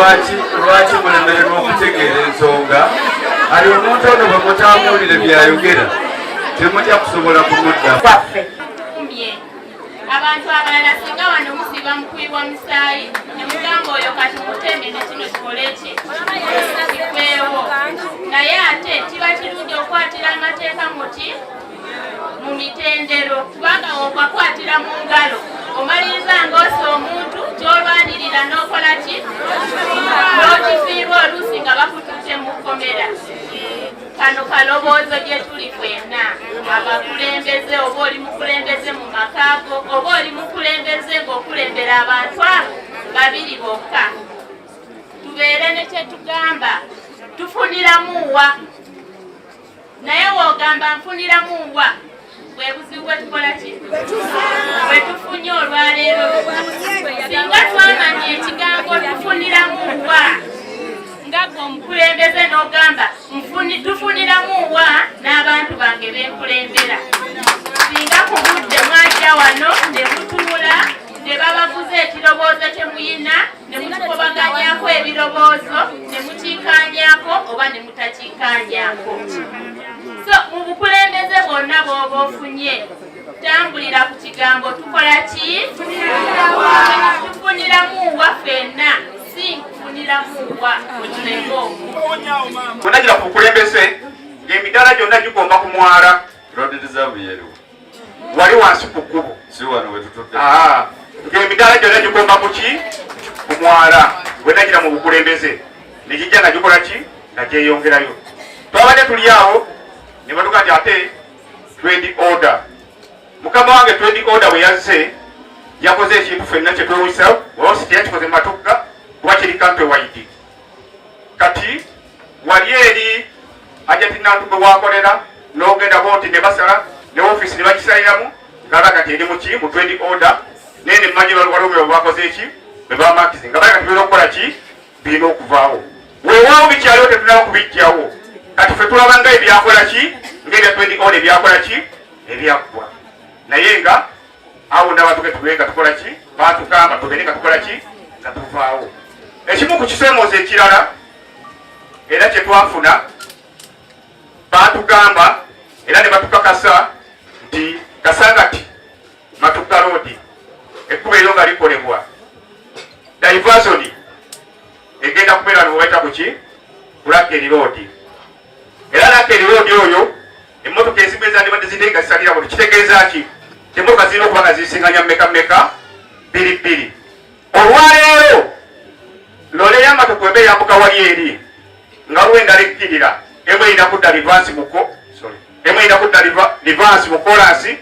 lwaki mulemererwa okutegeera ensonga ali omuntu ono bwe mutamuwulire byayogera temujja kusobola kumudda. Abantu abalala singa wano musiba mukuyibwa musaayi ne mugamba oyo kati mutembe ne kino kikole ki kikwewo, naye ate kiba kirungi okukwatira amateeka muti mu mitendero, kubanga okwakwatira mu ngalo omaliriza ng'osa omuntu gy'olwanirira n'okola ki n'okifiirwa oluusi nga bakututte mu kkomera. Kano kaloboozo gye tuli fenna abakulembeze, oba oli mukulembeze mu makaago, oba oli mukulembeze ng'okulembera abantu abo babiri bokka, tubeere ne kye tugamba tufuniramuwa. Naye woogamba nfuniramuwa bwe buzibu bwe tukola ki bwe tufunye olwaleero. Singa twamanya ekigambo tufuniramuwa nga gwe omukulembeze n'ogamba tufuniramuwa n'abantu bange benkulembera. Singa ku budde mwajja wano ne mutuula ne babaguza ekirowoozo kye muyina ne mutukobaganyako ebirowoozo ne mukiikaanyako oba ne mutakiikaanyako. So mu bukulembeze bwonna bw'oba ofunye tambulira ku kigambo tukola ki tufuniramuwa ffenna si nkufuniramuwa mukirengo omwo. Kunagira ku bukulembeze ng'emidaala gyonna gigomba kumwala. Road reserve yeriwo wali wansi ku kkubo si wano we tutudde. ng'emidaala gyonna gigomba kuki kumwala. Bwe nagira mu bukulembeze ne gijja nga gikola ki nga gyeyongerayo. Twabadde tuli awo ne batuga nti ate trade order. Mukama wange trade order bwe yazze yakoze ekintu ffenna kye twewuisa olwosi teyakikoze mu matugga kuba kiri kampe waidi. Kati wali eri ajati nantu bwe wakolera n'ogenda booti ne basala ne ofiisi ne bagisaliramu ngalaga nti eri muki mu trade order naye ne mmanyi waliwo bwe bakoze eki bwe bamakizi nga balaga tibirina okukola ki birina okuvaawo. Weewaawo bikyaliwo tetunaba kubijjawo. Kati ffe tulaba nga ebyakola ki ng'ebya trade order ebyakola ki ebyaggwa, naye nga awo n'abatuge tube nga tukola ki baatugamba tugende nga tukola ki nga tuvaawo. Ekimu ku kisoomooza ekirala era kye twafuna baatugamba era ne batukakasa nti Kasangati Matugga Road ekkubo eryo nga likolebwa diversion egenda kubeera nobaita kuki Blackberry Road. Era Blackberry Road oyo emmotoka ezimu ezandibadde zitenga zisalira buli kitegeeza ki emmotoka zirina okuba nga zisinganya mmeka bbiri. Olwaleero lole y'amatoka ebe yambuka wali eri nga luwe endala ekkirira emu erina kudda reverse mu kolansi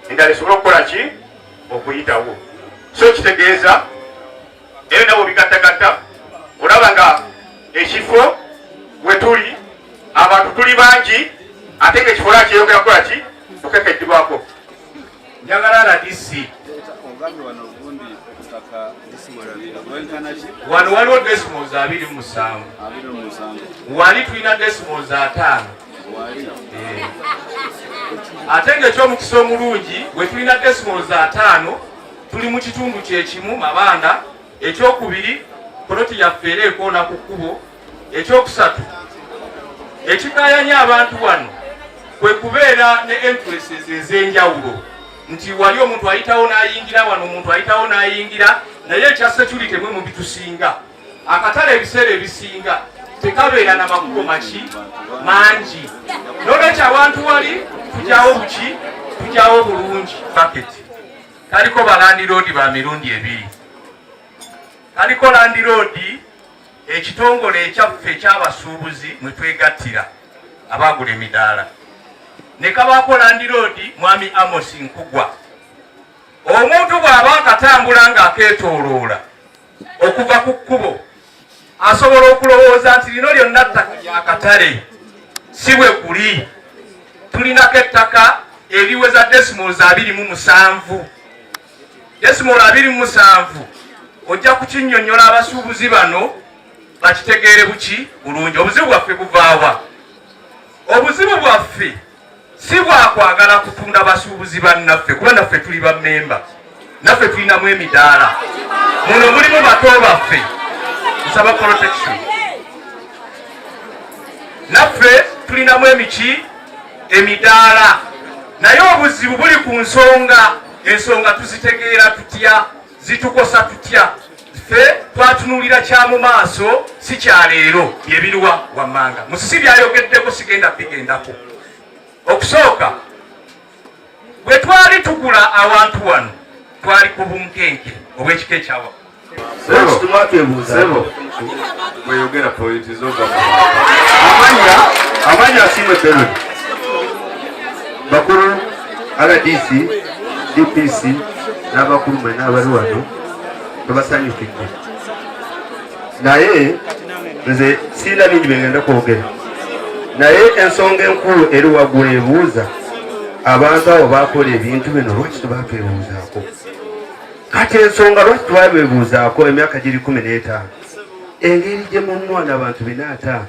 endala esobole okukola ki okuyitawo. So kitegeeza eyo nawo bigattagatta olaba nga ekifo we tuli abantu tuli bangi ate ng'ekifo lwa kyeyongera kukola ki okukekeddwako. Njagala RDC wano waliwo decimals 27 wali tulina decimals 5 ate ng'ekyomukisa omulungi bwe tulina decimals 5 tuli mu kitundu kyekimu mabanda. Ekyokubiri poloti yaffe era ekoona ku kkubo. Ekyokusatu ekikayanya abantu wano kwe kubeera ne entresses ez'enjawulo nti wali omuntu ayitawo n'ayingira wano omuntu ayitawo n'ayingira, naye ekya security mwe mu bitusinga akatale ebiseera ebisinga tekabeera n'amakubo mangi. N'olwekyo abantu wali tujyawo bulungi. Bucket kaliko ba Land Road ba mirundi ebiri. Kaliko Land Road ekitongole ekyaffe eky'abasuubuzi mwe twegattira abaagula emidaala, ne kabaako Land Road Mwami Amos Nkugwa. Omuntu bw'aba akatambula ng'akeetooloola okuva ku kkubo asobola okulowooza nti lino lyonna ttaka lya katale. Si bwe guli. Tulinako ettaka eriweza decimals 27. Decimals 27 ojja kukinnyonnyola abasuubuzi bano bakitegeere buki bulungi. Obuzibu bwaffe buvaawa? Obuzibu bwaffe si bwakwagala kutunda basuubuzi bannaffe kuba naffe tuli bammemba, naffe tulinamu emidaala. Muno mulimu bato baffe tusaba protection. Naffe tulinamu emidaala naye obuzibu buli ku ensonga tuzitegeera tutya, zitukosa tutya. Ffe twatunulira kya mu maaso si kya leero byebiriwa wammanga. Musisi byayogeddeko sigenda bigendako. Okusooka bwe twali tugula awantu wano twali ku bunkenke obw'ekika ekyawa. Sebo weyogera pointi z'ogamba amanya asimwe Bernard bakuru RDC DPC n'abakulu mwe n'abali wano tubasanyukidde naye nze sina bingi bengenda kwogera naye ensonga enkulu eri waggulu ebuuza abantu abo bakola ebintu bino lwaki tebakwebuuzaako kati ensonga lwaki twabebuuzaako emyaka giri 15 engeri gye mumwana abantu binaata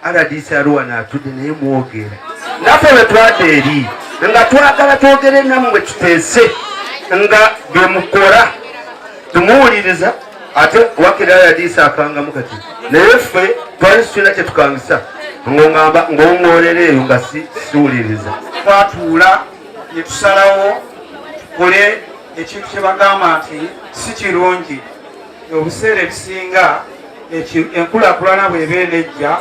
RDC aluwa naatudde naye mwogera naffe bwe twadde eri nga twagala twogere nammwe tuteese nga bye mukola tumuwuliriza ate wakira RDC akangamu kati naye ffe twali tulina kye tukangisa ng'ongamba ng'oŋŋoolera eyo nga siwuliriza. Twatuula ne tusalawo tukole ekintu kye bagamba nti si kirungi. Obuseera ebisinga enkulaakulana bw'eba enejja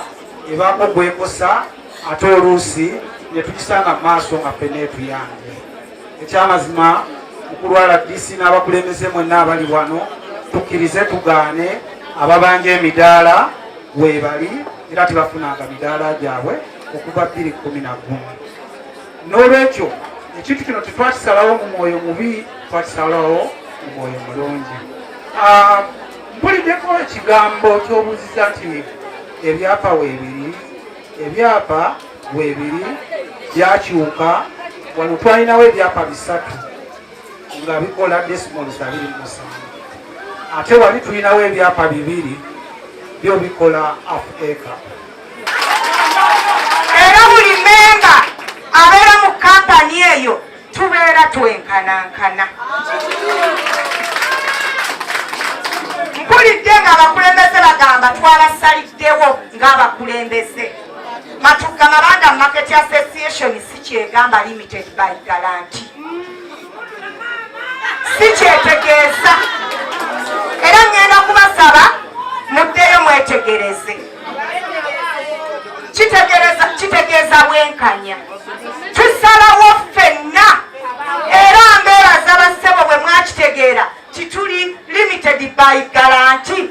ebaako gwekosa ate oluusi ne tugisanga mu maaso nga ffenna etuyange. Ekyamazima mukulu wa RDC n'abakulembeze mwenna abali wano tukkirize tugaane ababanja emidaala weebali era tebafunanga midaala gyabwe okuva 2011. N'olwekyo ekintu kino tetwakisalawo mu mwoyo mubi, twakisalawo mu mwoyo mulungi. Mpuliddeko ekigambo ky'obuuziza nti ebyapa weebiri byakyuka. Wano twalinawo ebyapa 3 nga bikola decimals 27 ate wali tulinawo ebyapa 2 byo bikola half acre. Era buli memba abeera mu kampani eyo tubeera twenkanankana. Mpulidde nga abakulembeze bagamba twabasaliddewo ng'abakulembeze. Matuga Mabanda Market Association si kyegamba limited by guarantee. Si kyetegeeza. Era ngenda kubasaba muddeyo mwetegereze. Kitegeeza bwenkanya. Tusalawo ffenna era mbeera z'abassebo bwe mwakitegeera tituli limited by guarantee.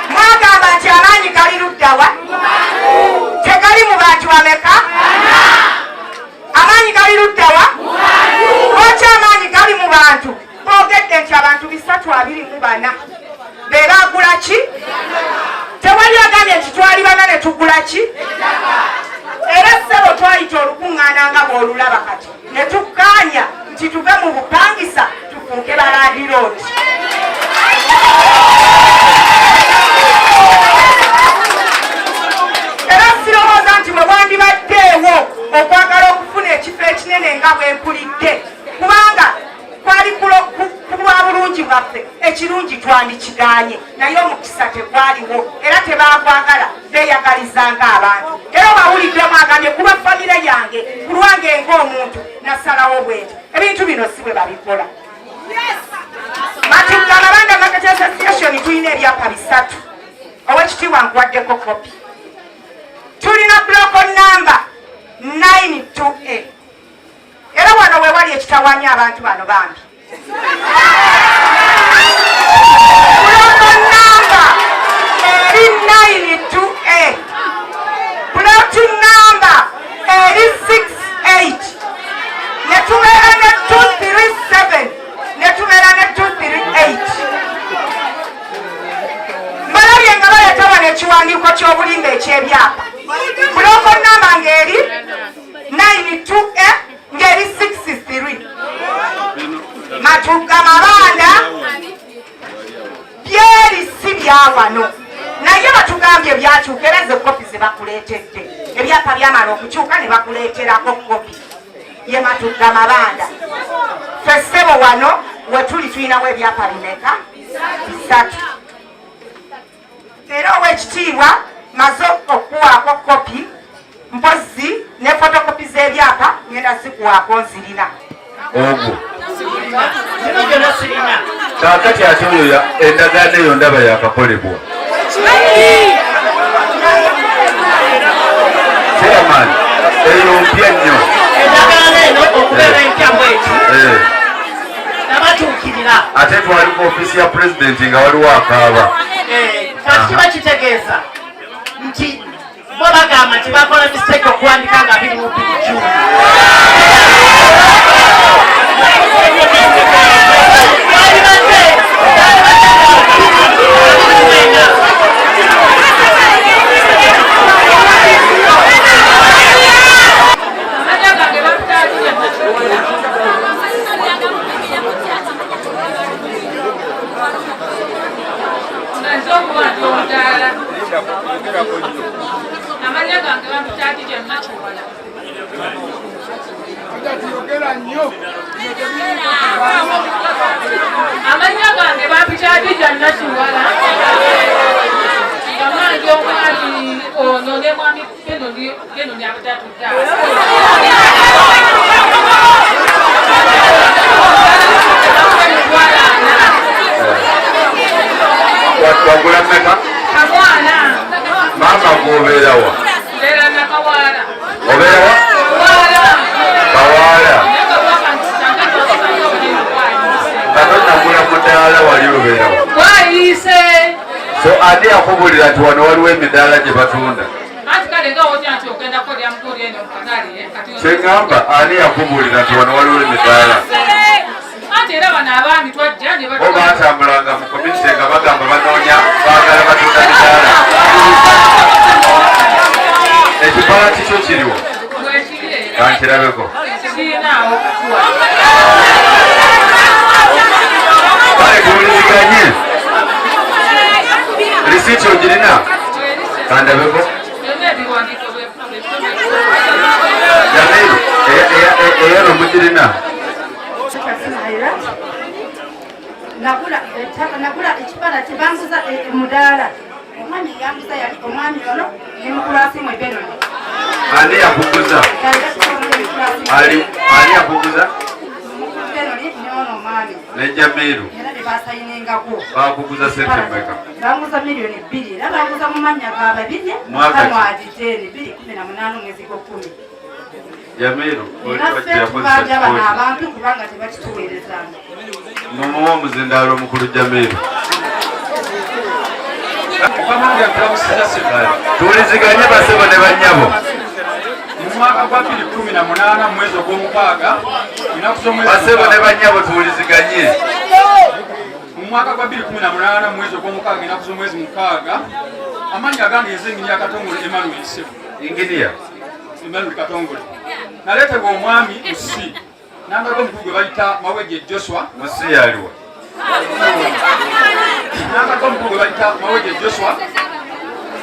Mwagamba nti amaanyi gali luddawa? Tegali mu bantu bameka? Amaanyi gali luddawa? Lwaki amaanyi gali mu bantu? Boogedde nti abantu 324 be baagula ki? Tewali agambye nti twali bana ne tugula ki? Era ssebo twayita olukuŋŋaana nga bw'olulaba kati ne tukkaanya nti tuve mu bupangisa tufuuke balandiroodi. Era sirowooza nti bwe wandibaddeewo okwagala okufuna ekifo ekinene nga bwe mpulidde kubanga kwali kulwa bulungi bwaffe ekirungi twandikigaanye naye omukisa tegwaliwo era tebakwagala beeyagalizanga abantu. Era bawulidde mwagambye kuba famire yange ku lwange ng'omuntu nasalawo bwenti ebintu bino si bwe babikola. Matuga Mabanda Market Association tulina ebyapa 3 owekitiibwa nkuwaddeko kopi. Tulina block number 92A era wano we wali ekitawaanya abantu bano bambi. Block number eri 92A, block number eri 68, ne tubeera ne 237 ne tubeera ne 238. Mbalabye nga baleeta wano ekiwandiiko ky'obulimba ekyebyapa. Buloko namba ngeri 92A ngeri 63. Matuga Mabanda byeri si bya wano naye batugambye byakyuka era ze kopi ze bakuleetedde. Ebyapa byamala okukyuka ne bakuleeterako kopi ye Matuga Mabanda. Ffe ssebo wano wetuli tulinawo ebyapa bimeka 3 era owekitiibwa maze okuwaako kopi mpozi ne fotokopi z'ebyapa ngenda zikuwaako nzirina ogwo zino gyona sirina kaakati ate oyo endagaano eyo ndaba yakakolebwa chairman eyo mpya nnyo endagaano eno okubeera empya bweti nabatuukirira ate twali ku ofiisi ya pulezidenti nga waliwo akaaba kati kiba kitegeeza nti bo bagamba nti bakola mistake okuwandika nga 2 June amanya gange bamutaatije Makiwala amanya gange bamutaatije Makiwala amange omwami ono ne mwami Kenoni abutatudde wagula mmeka kamwana maama gwobeerawa era nakawala obeerawa kawaala nga tonagula mudaala wali obeerawa wayise so ani yakubulira nti wano waliwo emidaala gye batunda anti kale nga wotya nti ogenda kolya mutuli eno mukatale kyeŋŋamba ani yakubulira nti wano waliwo emidaala anti era bano abaami twajja ne bo baatambulanga mu komite nga bagamba banoonya baagala batunda midaala ekipala kikyo kiriwo kankirabeko kirinaawo okutuwa kale tuwuliziganye risiiti ogirina kandabeko jamiru eyano mugirina nagula ekibala kyebanguza mudaala omwami yanguza yali omwami ono ne mukulasimu ebenoni ani yakuguza ani yakuguza benoni neono omwami ne jamiru era nebasayinengako bakuguza sente mmeka banguza $2 million era banguza mu mannya ga babiri Mwaka ki? kamwaditeni 2018 mwezi gw'okumi jamiru naffe tubanja bano abantu kubanga tebakituweerezanga mumuwa omuzindaalo omukulu jamiru tuwuliziganye basebo ne bannyabo mu mwaka gwa 2018 mwezi ogw'omukaaga basebo ne bannyabo tuwuliziganye mu mwaka gwa 2018 mwezi ogw'omukaaga enaku z'omwezi mukaaga amannya agange ez'engini ya Katongole Emmanuel Sebo inginiya Emmanuel Katongole naleetebwa omwami musi nandaga omukulu gwe bayita Mawejje Joshua musi yaliwa nandaga omukulu gwe bayita Mawejje Joshua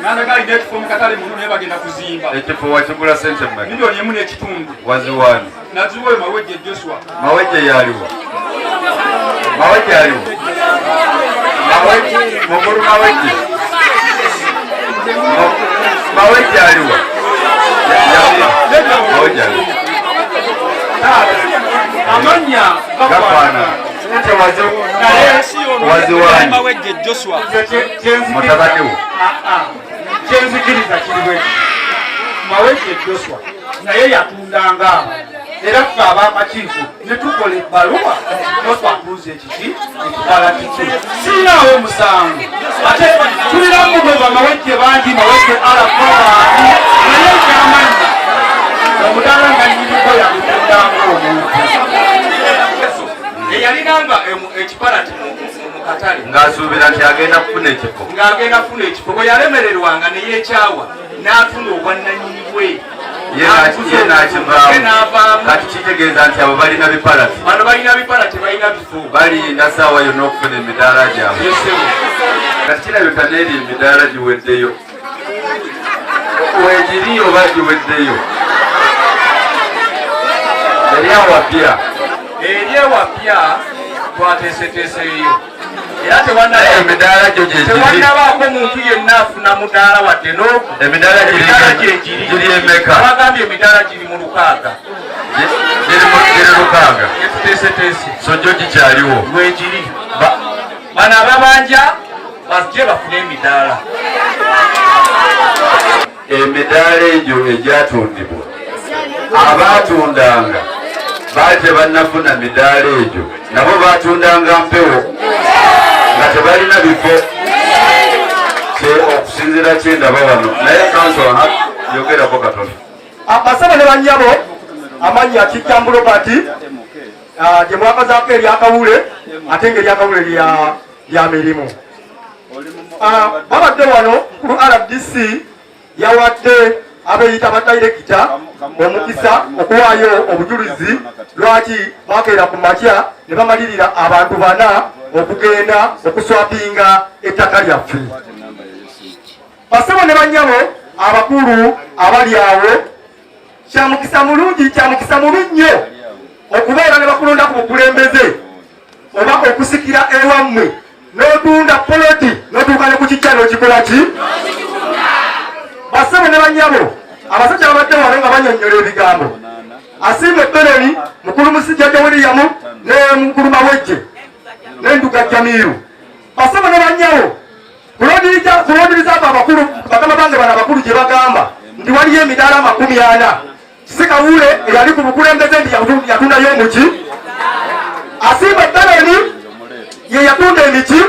nandaga alina ekifo mu katale muno naye bagenda kuzimba ekifo wakigula sente mmeka $1.5 million waziwani naziwa oyo Mawejje Joshua mawejje yaliwa mawejje yaliwa mukulu mawejje mawejje yaliwa mawejje yaliwa amanya gafaana sente waziwani Mawejje Joshua mutabani wo kyenzikiriza kiri bwe Mawejje Joshua naye yatundanga abo era ffe ab'amakiiko ne tukola ebbaluwa notwatuuza ekiki ekibala kiki sirinawo omusango ate tulinamu bwe bamawejje bangi Mawejje alafabaani naye ekyamanya omudaala nga nyiriko yatundanga omuntu eyalinanga ekipala mu katale ng'asuubira nti agenda kufuna ekifo ng'agenda kufuna ekifo bwe yalemererwanga ne yeekyawa n'atunda obwannannyini bwe ye n'akivaamu kati kitegeeza nti abo balina bipalati bano balina bipala tebalina bifo balinda saawa yonna okufuna emidaala gyabwe kati kirabika n'eri emidaala giweddeyo wegiri oba giweddeyo eri awapya eri ewapya twateeseteeseeyo era tewannabaako muntu yenna afuna mudaala wadde emidaala giri emeka bagambye emidaala giri mu 6 giri 6 etuteeseteese so gyo gikyaliwo wegiri bano ababanja bajje bafune emidaala emidaala egyo egyatundibwa abatundanga baali tebannafuna midaala egyo nabo batundanga mpewo nga tebalina bifo okusinzira kyendaba wano naye kansolo yogerako katono basaba ne bannyabo amannya Kijjambu Robert gye mwakazaako eryakawule ate ng'eryakawule lya mirimu babadde wano kulu RDC yawadde abeeyita badirekita omukisa okuwaayo obujulizi lwaki bakeera ku makya ne bamalirira abantu 4 okugenda okuswapinga ettaka lyaffe. Basabo ne bannyabo abakulu abali awo kyamukisa mulungi kyamukisa mubi nnyo okubeera ne bakulonda ku bukulembeze oba okusikira ewammwe n'otunda poloti n'otuuka ne ku kijja n'okikola ki. Basabo ne bannyabo abasajja babadde wano nga banyonnyola ebigambo asiimwe Benoni mukulu Musijjajja William ne mukulu Mawejje n'enduga Jamiru. Basabo ne bannyabo kulondiriza abo abakulu bakama bange bano abakulu gye bagamba nti waliyo emidaala 40 Sikawule eyali ku bukulembeze nti yatundayo omuki. Asiimwe Benoni ye yatunda emiki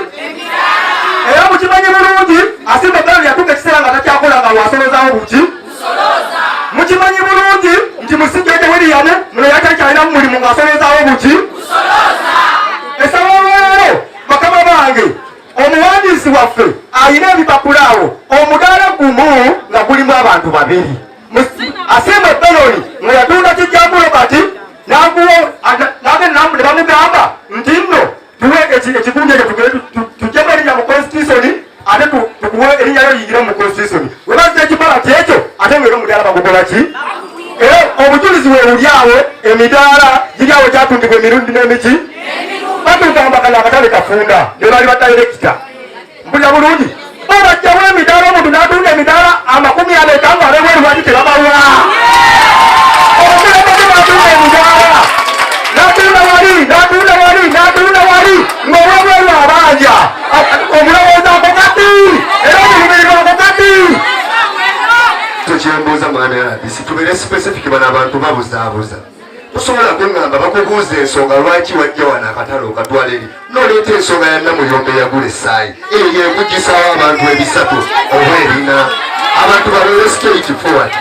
era mukimanyi bulungi. Asiimwe Benoni yatuuka ekiseera nga takyakola nga wasolozaawo buki. Mukimanyi bulungi nti Musijjajja William muno yakyakyalina mu mulimu ng'asolozaawo buki. Esawolwero bakama bange omuwandiisi waffe ayina ebipapula awo omudaala gumu nga gulimu abantu 2. Asiimwe Benoni nga yatunda Kijjambu Robert n'agenda ne bamugamba nti nno tuwe ekikundi ekyo tuggyemu erinnya mu constitution ate tukuwe erinnya lyo liyingire mu constitution. We bazza ekipalati ekyo ate ng'era omudaala bagukola ki. Era obujulizi we buli awo emidaala giri awo gyatundibwa emirundi n'emiki batugamba kano akatale kafunda ne bali badirekita mpulira bulungi babajjawo emidaala omuntu n'atunda emidaala 40 nga abebweru lwaki tebabawa omukulembeze batunda emidaala n'atunda wali ng'olwobweru abanja omulowooza ako kati era omulumiriro ako kati. Kyembuuza mwana RDC tubeere specific bano abantu babuzaabuza tosobola kungamba bakubuuza ensonga lwaki wajja wano akatale okatwala eri noleeta ensonga ya Namuyombe yagula essaayi eyo ekugisawo abantu 3 oba 4 abantu balole straight forward.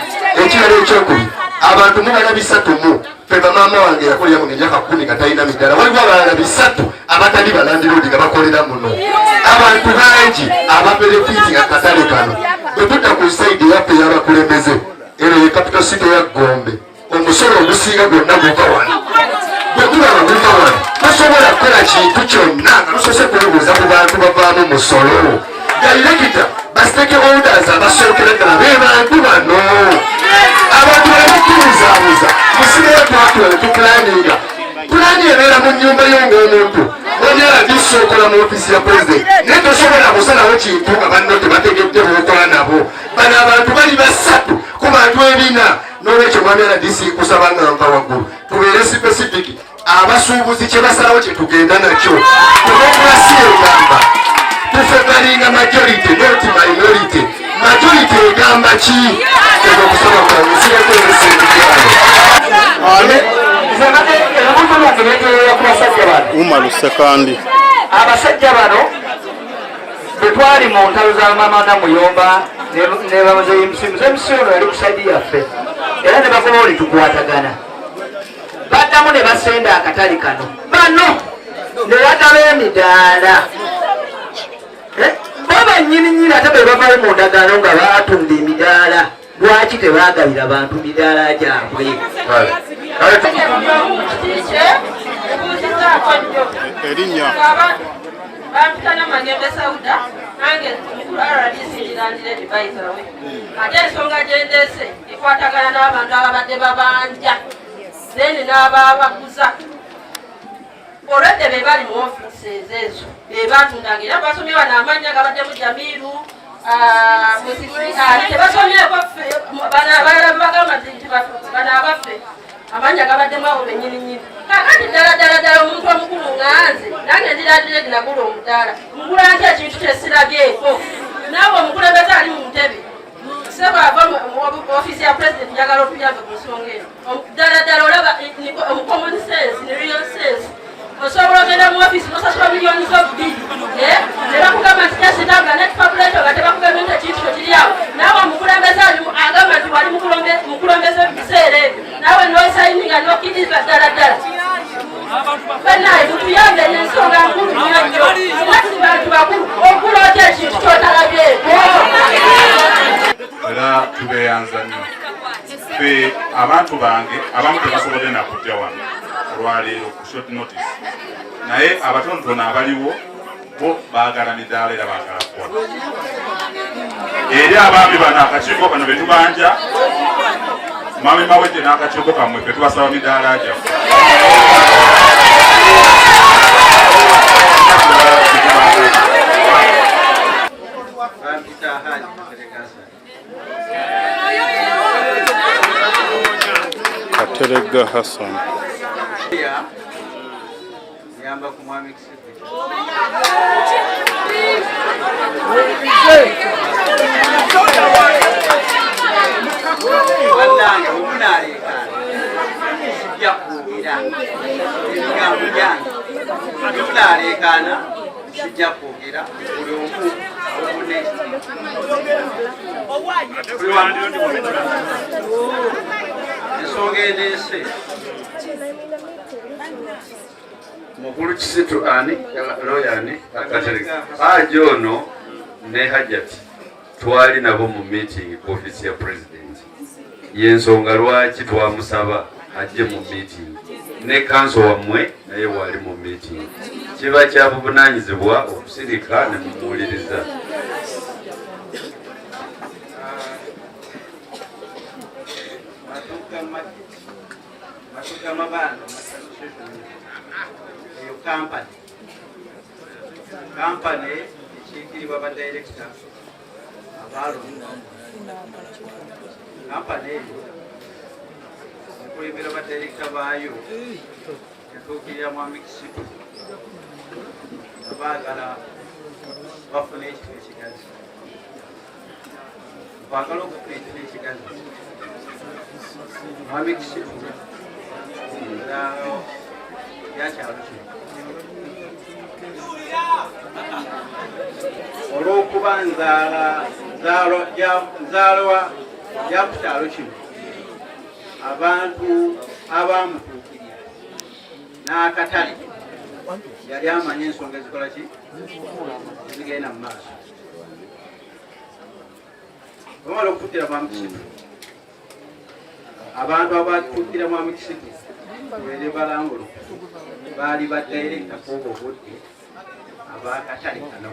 Ekirala ekyokubiri abantu mubala 3 ffe bamaama wange yakolera mu emyaka 10 nga talina midaala waliwo abalala 3 abatali balandiroodi nga bakolera muno. Abantu bangi ababenefiti akatale kano bwetudda ku saidi yaffe y'abakulembeze ero ye capital city ya Gombe omusolo ogusinga gwonna guva wano bwetulaba guva wano tosobola kukola kintu kyonna nga tusose kubuuza ku bantu bavaamu musolo. Dairekita basiteke orders abasookera ddala be bantu bano abantu balikubuuzaabuuza musireyo twatula netupulaninga pulani ebeera mu nnyumba yo ng'omuntu wanyala disookola mu ofiisi ya president naye tosobola kusalawo kintu nga banno tebategedde bwokola nabo. Bano abantu bali 3 ku bantu 4. N'olwekyo mwami RDC kusaba nga nva waggulu tubeere specific abasuubuzi kye basalawo kye tugenda nakyo. Demokrasi egamba tufevalinga majority not minority. Majority egamba ki ekyo okusaba kwamusireko Umaru Sekandi abasajja bano bwe twali mu ntalo za maama Namuyomba ne bamuzeeyi MC ono yali ku saidi yaffe era ne bakola oli tukwatagana baddamu ne basenda akatale kano bano ne baddamu emidaala baba nnyininyini ate be bavayo mu ndagaano nga baatunda emidaala lwaki tebaagabira abantu midaala gyabwe. Erinnya bampitana Magende Sauda nange RDC ndirandira advisor we ate ensonga gyendese ekwatagana n'abantu ababadde babanja then n'abaabaguza olwedde be bali mu ofiises ezo be batundanga era basomye bano amanya gabaddemu Jamiru tebasomyeko ffe bagamba nti bano abaffe amanya gabaddemu abo bennyininyini kakati ddala omuntu omukulu nganze nange ndirandire ginagula omudaala ngula nti ekintu kyesirabyeko naawe omukulembeze ali mu ntebe sebava mu ofiisi ya pulezidenti njagala otuyambe ku nsonga eno ddala olaba common sense ne real sense osobola ogenda mu ofiisi nosasula miliyoni z'obubiri ne bakugamba nti kyesitanga nekipapuleto nga tebakugambye nti ekintu kyo kiri awo naawe omukulembeze agamba nti wali mukulembeze ebiseera ebyo naawe nosayininga nokkiriza ddala fenaye mutuyambe n'ensonga nkulu nnyo sinasi bantu bakulu okula otya ekintu kyotalabyeko era tubeeyanza nnyo ffe abantu bange abamu tebasobodde nakujja wano olwaleero ku short notice naye abatonotono abaliwo bo baagala midaala era baagala kukola eri abaami bano akakiiko kano betubanja mami mawedde n'akakiiko kammwe fe tubasaba midaala gyaffe Katerega Hassan yamba ku mwami Kisipi wannange omunaalekana sijja kwogera ebigambo byange omunaalekana sijja kwogera buli omu obune ensonga endeese mukulu Kisitu ani loyani Katerega aje ono ne Hajati twali nabo mu meeting ku office ya president yensonga lwaki twamusaba ajje mu meeting ne council wamwe naye wali mu meeting kiba kya buvunanyizibwa okusirika ne mumuwuliriza kampani ekiikirirwa badirekita abalonda kampani eyo ekulembera badirekita baayo etuukirira mwami Kisitu abaagala bafune ekifo ekigazi baagala okufuna ekifo ekigazi mwami Kisitu yakyalo kino olw'okuba nzaalwa ya ku kyalo kino abantu abamutuukirira n'akatale yali amanya ensonga ezikola ki zigenda mu maaso bamala okutuukira mwami Kisitu abantu abatuukira mwami Kisitu were balangulo baali badirekita kuoba obudde abakatale kano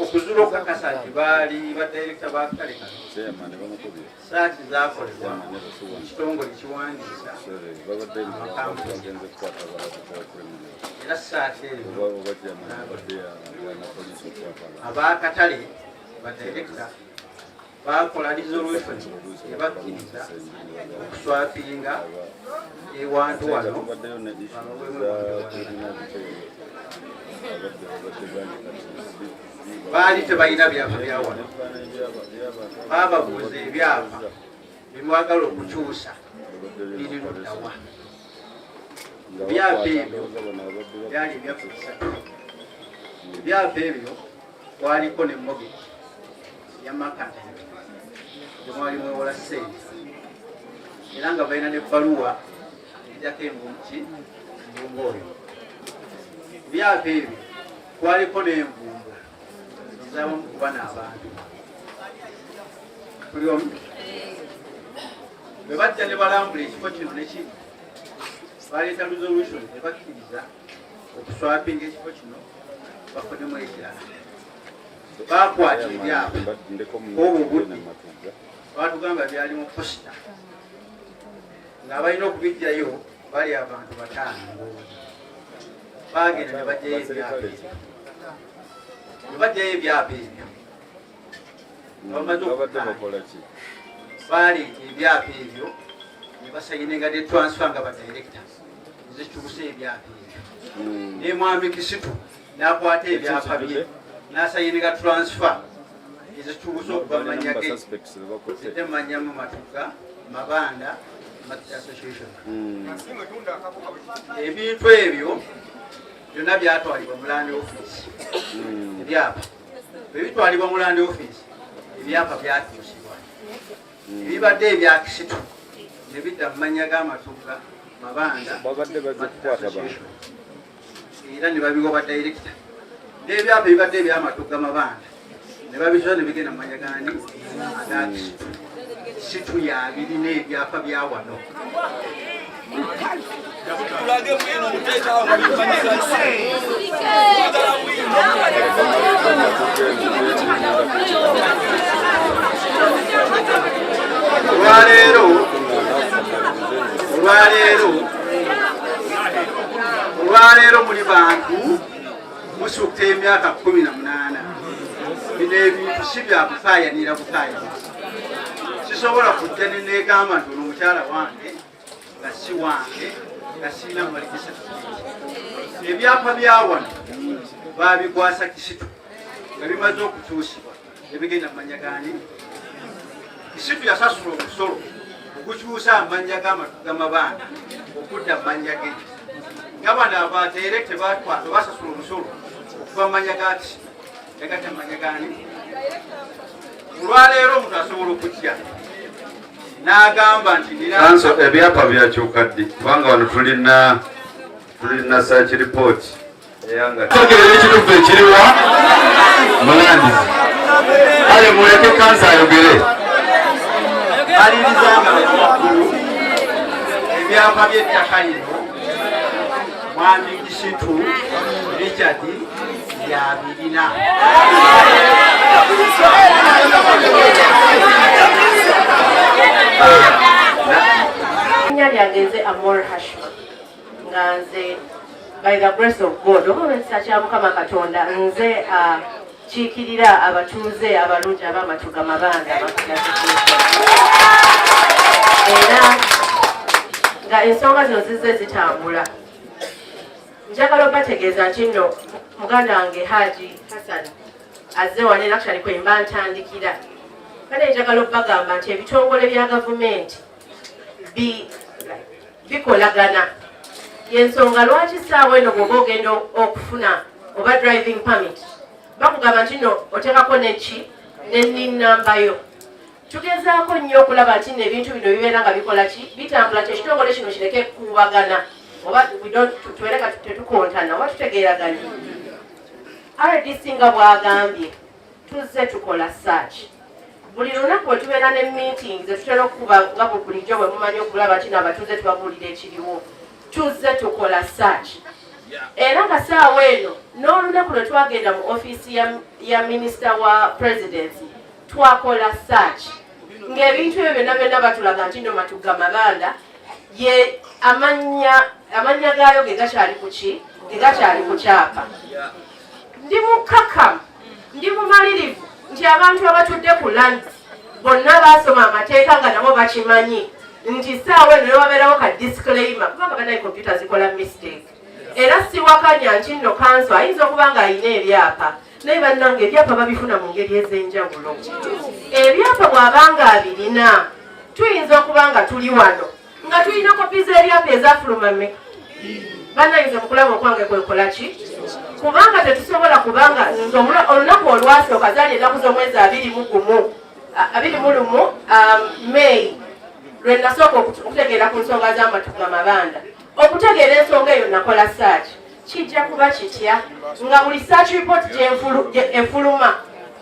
okuzuula okukakasa nti baali badirekita bakatale kano saati zakolebwa ekitongole kiwandiisa era saati eyo abakatale badirekita bakola resolution ebakkiriza okuswapinga ewantu wano baali tebalina byapa byawano bababuuza ebyapa bimwagala okukyusa biri luddawa byapa ebyo byali ebyapa bisatu byapa ebyo kwaliko nemmogeji yamakata jomwali mwewola ssente era nga balina nebbaluwa ejjako envumbo oyo byapa ebyo kwaliko n'envumbo ezabamu kuba n'abantu buli omu bwe bajja ne balambula ekifo kino nekiri baleeta resolution ne bakkiriza okuswapinga ekifo kino bafunemu ekirala bakwata ebyapa oba obudde batugamba byali mu posita nga balina okubijjayo bali abantu 5 bagenda ne bajjayo ebyapa ebyo bamaze okutanga baleeta ebyapa ebyo ne basayinenga ne transfer nga badirekita ezikyuse ebyapa ebyo ne mwami Kisitu n'akwata ebyapa bye n'asayinenga transfer ezikyuse okuva manya ge zidde manyamu Matuga Mabanda Association. Ebintu ebyo byonna byatwalibwa mu Land Office. Ebyapa ebitwalibwa mu Land Office ebyapa byakyusibwa ebibadde ebya Kisitu ne bidda mu mannya ga Matuga Mabanda Association era ne babigoba director n'ebyapa ebibadde ebya Matuga Mabanda ne babizwa ne bigenda mu mannya gani aga Kisitu. Kisitu yabirina ebyapa bya wano olwaleero muli bantu musukka emyaka 18 bino ebintu si bya bufaayanira bufaayanira sisobola kujja nenegamba nti ono omukyala wange nga si wange nga sirina mumalikisa ebyapa bya wano babigwasa Kisitu nga bimaze okukyusibwa ebigenda mu mannya gani Kisitu yasasula omusolo okukyusa amanya ga Mabanda okudda mu mannya ge nga bano abaterekte basasula omusolo okuva mu mannya ga Kisitu yagadda mu mannya gani olwaleero omuntu asobola okujja n'agamba nti kanso ebyapa byakyuka ddi kubanga wano tulina search report eyangakitegeera ekitufu ekiriwa mulandizi kale muleke kansa ayogere alirizanga amakulu ebyapa by'ettaka lino mwami Kisitu Richard yabirina lyange Amor Hashma nga nze by the grace of God omukisa kya Mukama Katonda nze kiikirira abatuuze abalungi ab'Amatuga Mabanda era nga ensonga zino zizze zitambula njagala obategeeza nti nno muganda wange Haji Hassan azze wano era actually kwemba ntandikira kale njagala okubagamba nti ebitongole bya gavumenti bikolagana yensonga lwaki saawa eno bw'oba ogenda okufuna oba driving permit bakugamba nti no oteekako neki n'enninamba yo tugezaako nnyo okulaba nti n'ebintu bino bibeera nga bikola ki bitambula ti ekitongole kino kireke kubagana oba tubeereka tetukontana oba tutegeeraganye RDC nga bw'agambye tuzze tukola search buli lunaku bwe tubeera ne meetings etutera okukuba nga bulijjo bwe mumanyi okulaba nti n'abatuuze tubabuulira ekiriwo tuzze tukola search era nga saawa eno n'olunaku lwe twagenda mu ofiisi ya minisita wa presidency twakola search ng'ebintu ebyo byonna byonna batulaga nti no Matuga Mabanda ye amanya gaayo ge gakyali ku ki ge gakyali ku kyapa ndi mukakamu ndi mumalirivu nti abantu abatudde ku land bonna basoma amateeka nga nabo bakimanyi nti saawa eno newabeerawo ka disclaimer kubanga banaye kompyuta zikola mistake era siwakanya nti nno kanso ayinza okuba nga alina ebyapa naye bannange ebyapa babifuna mu ngeri ez'enjawulo ebyapa bw'abanga abirina tuyinza okuba nga tuli wano nga tulina kopi z'ebyapa ezafulumame bannayinza mu kulaba okwange kwekola ki kubanga tetusobola kubanga olunaku olwasooka zaali ennaku z'omwezi 21 May lwe nasooka okutegeera ku nsonga z'Amatuga Mabanda okutegeera ensonga eyo nakola search kijja kuba kitya nga buli search report efuluma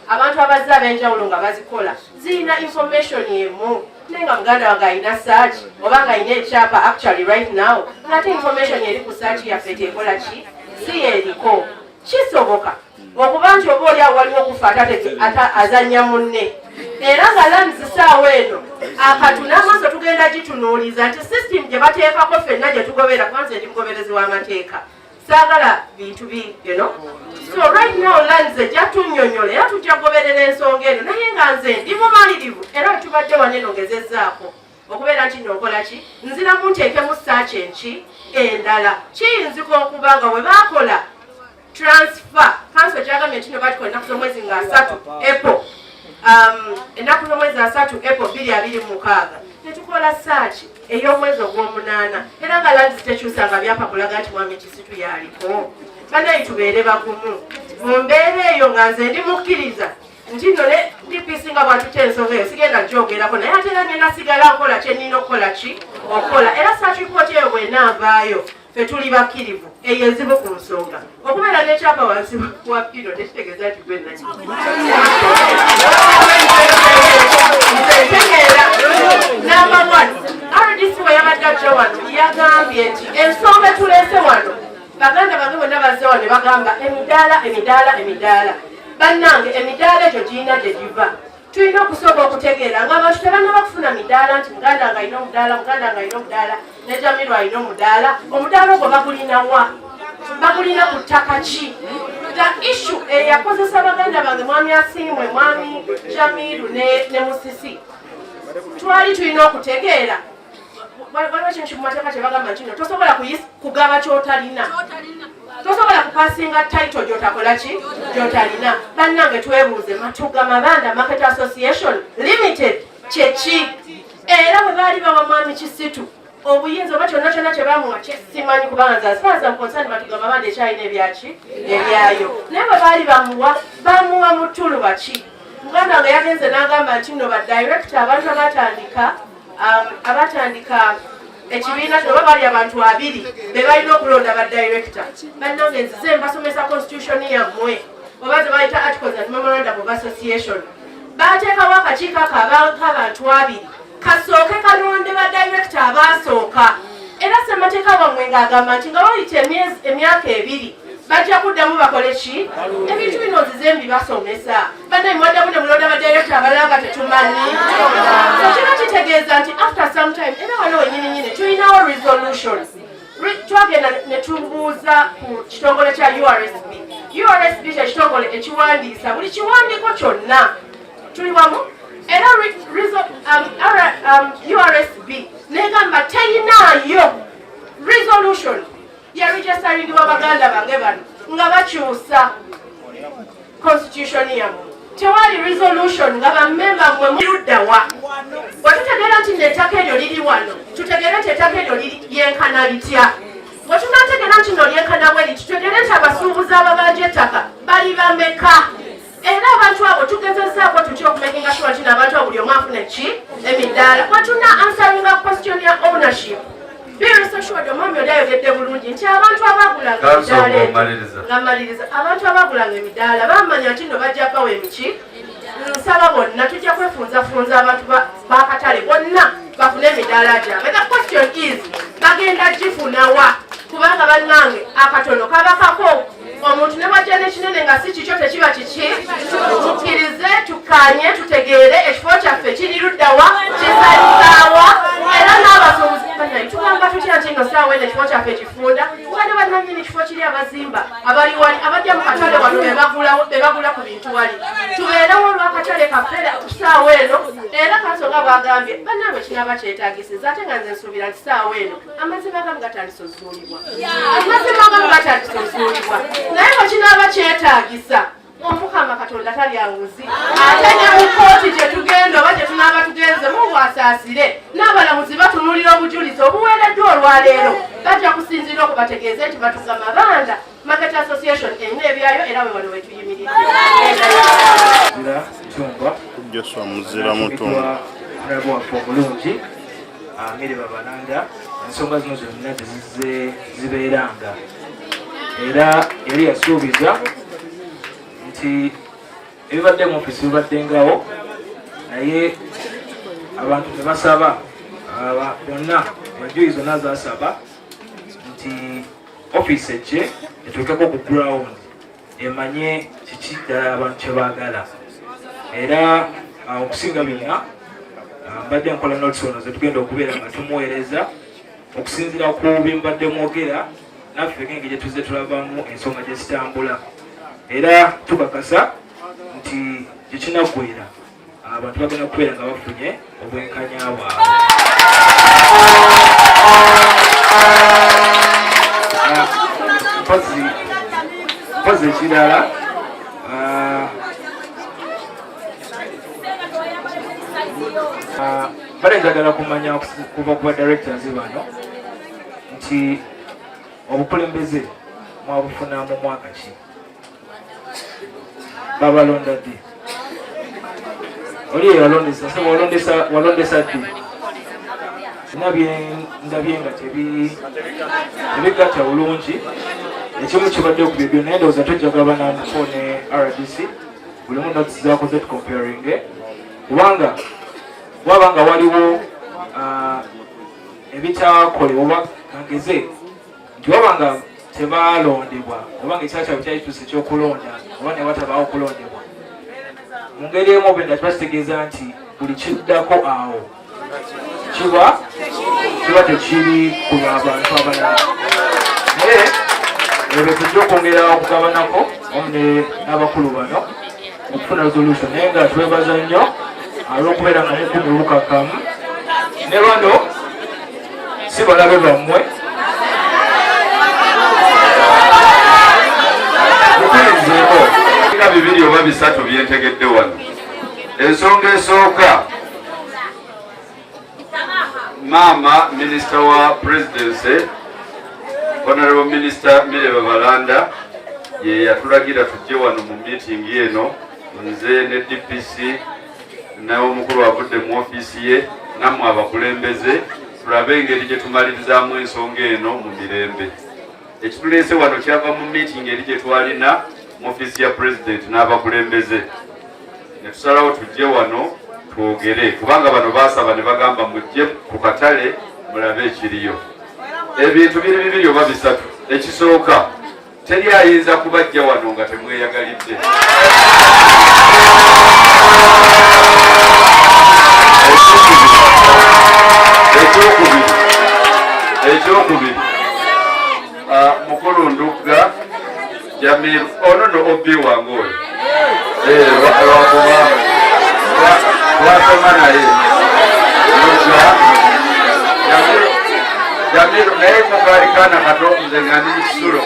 abantu abazze ab'enjawulo nga bazikola zirina information emu naye nga muganda wange alina search oba nga alina ekyapa actually right now ng'ate information eri ku search yaffe tekola ki si yeriko kisoboka okuba nti oba oli awo waliwo okufa ate azannya munne era nga lanzisaawo eno akatuna amaaso tugenda gitunuuliza nti system gye bateekako ffenna gye tugobera kwanza ndi mugoberezi w'amateeka saagala bintu bino so right now lanze jatunnyonnyola era tujja kugoberera ensonga eno naye nga nze ndi mumalirivu era tubadde waneno ngezezzaako okubeera nti nonkola ki nziramu nteekemu saaki enki endala kiyinzika okuba nga bwe baakola transfer kanso kyagambye nti no batikola ennaku z'omwezi nga 3 April ennaku z'omwezi 3 April 2026 netukola saaki ey'omwezi ogw'omunaana era nga lanzi tekyusa nga byapa kulaga nti mwami Kisitu yaliko banayi tubeere bagumu mu mbeera eyo nga nze ndi mukkiriza nti nno ne DPC nga bwatuta ensonga eyo sigenda gyogerako naye ate era ngenda sigala nkola kyenina okukola ki okukola era saaki kooti eyo bwenaavaayo ffe tuli bakkirivu eyo enzibu ku nsonga okubeera n'ekyapa wansi wa pino tekitegeeza nti gwenaki ntegeera number 1 RDC bwe yabadde ajja wano yagambye nti ensonga etuleese wano baganda bange bonna bazze wano ne bagamba emidaala bannange emidaala egyo girina gye giva tulina okusooka okutegeera nga abantu tebannaba kufuna midaala nti muganda nga alina omudaala ne Jamiru alina omudaala ogwo bagulinawa bagulina ku ttaka ki the issue eyakozesa baganda bange mwami Asiimwe mwami Jamiru ne Musisi twali tulina okutegeera waliwo kintu mu mateeka kye bagamba nti tosobola kugaba kyotalina tosobola kupasinga title gyotakola ki gyotalina bannange twebuuze Matuga Mabanda Market Association Limited kyeki era bwe baali bawa mwami Kisitu obuyinza oba kyonna kyonna kye bamuwa kyesimanyi kubanga nze as far as I'm concerned Matuga Mabanda ekyalina ebyaki ebyayo naye bwe baali bamuwa mu ttuluba ki muganda nga yagenze n'agamba nti nno badirector abantu abatandika ekibiina kino oba bali abantu 2 be balina okulonda badirector bannange nzize mbasomesa constitution yammwe oba ze bayita articles and memorandum of association bateekawo akakiiko ako abantu 2 kasooke kalonde badirector abaasooka era ssemateeka wammwe ng'agamba nti nga bayita emyaka 2 bajja kuddamu bakole ki ebintu bino nzize mbibasomesa bannaye mwaddamu ne mulonda badirector abalala nga tetumanyi kino kitegeeza nti after some time era wano wenyininyini tulinawo resolution twagenda ne tubuuza ku kitongole kya URSB kyekitongole ekiwandiisa buli kiwandiiko kyonna tuli wamu era URSB negamba teyinaayo resolution ya registering wa baganda bange bano nga bakyusa constitution yammwe tewali resolution nga bammemba mmwe muluddawa bwetutegeera nti nettaka eryo liri wano tutegeere nti ettaka eryo lyenkana litya bwe tunategeera nti no lyenkana bwe liti tutegeere nti abasuubuzi ababanja ettaka bali bameka era abantu abo tugezezzaako tutya okumakinga sure nti n'abantu abo buli omu afune ki emidaala bwe tuna answeringa question ya ownership omwami oli ayogedde bulungi nti abantu abagulanga emidaala bamanya nti no bajja bawa emiki nsaba bonna tujja kwefunzafunza abantu bakatale bonna bafune emidaala gyabwe. The question is bagenda gifunawa kubanga bannange akatono kabakako omuntu ne bwajja n'ekinene nga si kikyo tekiba kiki tukkirize tukkaanye tutegeere ekifo kyaffe kiri luddawa kisalizaawa era n'abasuubuzi tugamba tutya nti no saawa eno ekifo kyaffe kifunda wali bannannyini kifo kiri abazimba abali wali abajja mu katale wano be bagula ku bintu wali tubeerewo olw'akatale kaffe saawa eno era kansonga bagambye bannange kinaba kyetaagisiza ate nga nze nsuubira nti saawa eno amazima agamu gatandise ozuulibwa naye bwe kinaaba kyetaagisa omukama katonda talya nguzi ate ne mu kooti gye tugenda oba gye tunaaba tugenze mubwasaasire n'abalamuzi batunulira obujulizi obuweereddwa olwaleero bajja kusinzira okubategeeza nti Matuga Mabanda Market Association erina ebyayo era we wano wetuyimiridde Joshua Muzira Mutundu mulabo waffe omulungi Amiri Babalanda ensonga zino zonna zibeeranga era yali yasuubiza nti ebibadde mu ofisi bibaddengawo naye abantu tebasaba bonna enjuyi zonna zasaba nti ofisi ejje etuukeko ku ground emanye kiki ddala abantu kye baagala era okusinga bina mbadde nkola notes ono zetugenda okubeera nga tumuweereza okusinziira ku bimbadde mwogera naffe ngenge gye tuzze tulabamu ensonga gye zitambula era tukakasa nti gyekinaggwera abantu bagenda kubeera nga bafunye obwenkanya bwabwe. Mpozi ekirala bale njagala kumanya kuva ku badirectors bano nti obukulembeze mwabufuna mu mwaka ki babalonda ddi oli eyalondesa saba walondesa ddi ndabye nga tebigatta bulungi ekimu kibadde okubibyo naye ndowooza tojjagabana muko ne RDC buli mu notes zakoze tucomparinge kubanga wabanga waliwo ebitakolebwa oba kangeze nti wabanga tebalondebwa obanga ekira kyabwe kyali kituuse ekyokulonda oba ne watabaawo okulondebwa mu ngeri emu obenda kibakitegeeza nti buli kiddako awo kiba tekiri ku lw'abantu abalala naye ebyo tujja okwongera okugabanako omu n'abakulu bano okufuna resolution naye nga twebaza nnyo olw'okubeera nga mukumi bukakamu ne bano si balabe bammwe mukulinzeeko ina bibiri oba bisatu byentegedde wano. Ensonga esooka maama minisita wa presidency honorable minister Mireba Balanda ye yatulagira tujje wano mu meeting eno nze ne DPC nawe omukulu avudde mu ofiisi ye nammwe abakulembeze tulabe engeri gye tumalirizamu ensonga eno mu mirembe. Ekituleese wano kyava mu meeting eri gye twalina mu ofiisi ya president n'abakulembeze ne tusalawo tujje wano twogere kubanga bano baasaba ne bagamba mujje ku katale mulabe ekiriyo. Ebintu biri bibiri oba bisatu. Ekisooka teri ayinza kubajja wano nga temweyagalidde. Ekyokubiri mukulu Ndugga Jamiru ono no obi wange oyo lwakuba twasoma naye Ndugga Jamiru naye mukalikana kato nze nga ndi mukisulo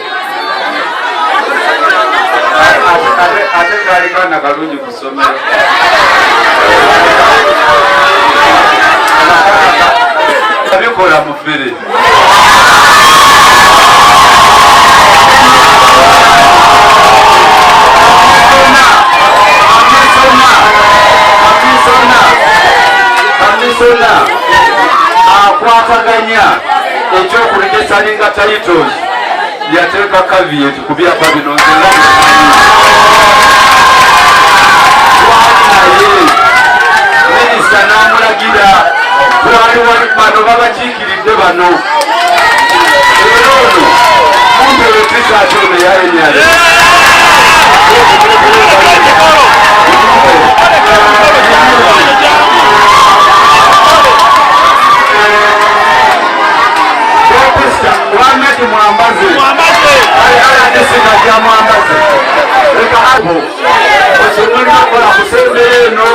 ate kalikana kalungi ku ssomero abikola mufere kamisona akwataganya ekyokulegesa linga titles yateeka caveat ku byapa bino nzenga naye minisita n'amulagira twali bano babakiikiridde bano era ono kumpe wetisati ono yayenyale wameti mwambaze ayaladesinajya mwambaze leka abo osemulinakola kusembera eno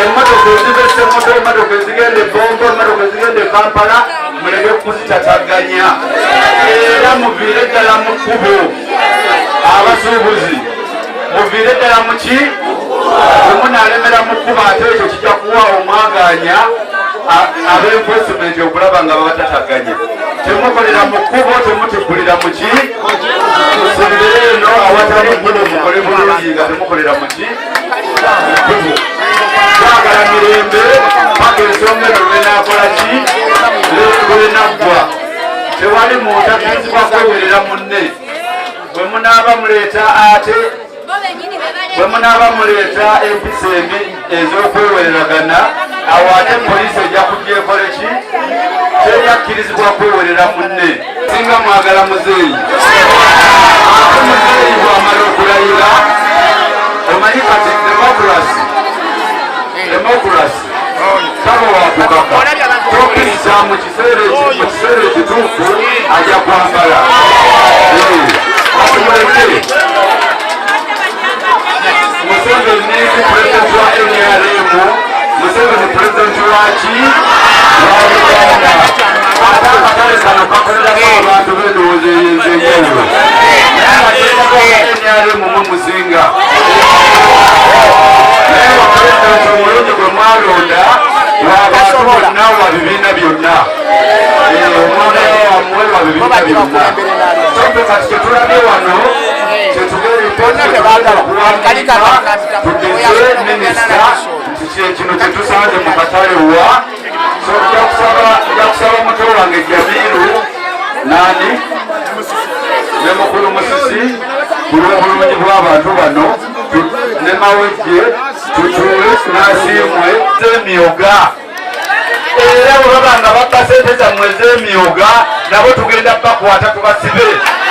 emotoka ezibese moto emotoka ezigende Bongo emotoka ezigende Kampala muleke kuzitataganya era muviire ddala mu kkubo abasuubuzi muviire ddala mu ki bwemunaalemera mu kkubo ate ekyo kijja kuwa omwaganya ab'enforcement okulaba nga babatataganya temukolera mu kkubo temutukulira mu ki musembere eno awatali guno mukole bulungi nga temukolera mu ki kkubo twagala mirembe paka ensonga eno lwenakola ki lwenaggwa tewali muntu akirizibwa kwewerera munne bwe munaaba muleeta ate bwe munaaba muleeta empisa embi ez'okwewereragana awo ate poliisi ejja kugyekole ki teryakkirizibwa kwewerera munne singa mwagala muzeeyi ate muzeeyi bwamala okulayira omanyi kati demokrasi lwaki lwabuganda ate akatale kano kakoleramu abantu b'endowooza ey'enjawulo naye nga teekakoenyale mumwe muzinga naye bapulezidenti omulungi gwe mwalonda lw'abantu bonna wa bibiina byonna omwana wammwe wa bibiina byonna so ffe kati kyetulabye wano tugeze minisita kino kyetusanze mu katale wa so njakusaba muto wange Jamiru nani ne mukulu Musisi ku lw'obulungi bw'abantu bano ne Mawejje tutuule n'asiimwe z'emyoga era bwe baba nga bakka sente zammwe z'emyoga nabo tugenda bakwata tubasibe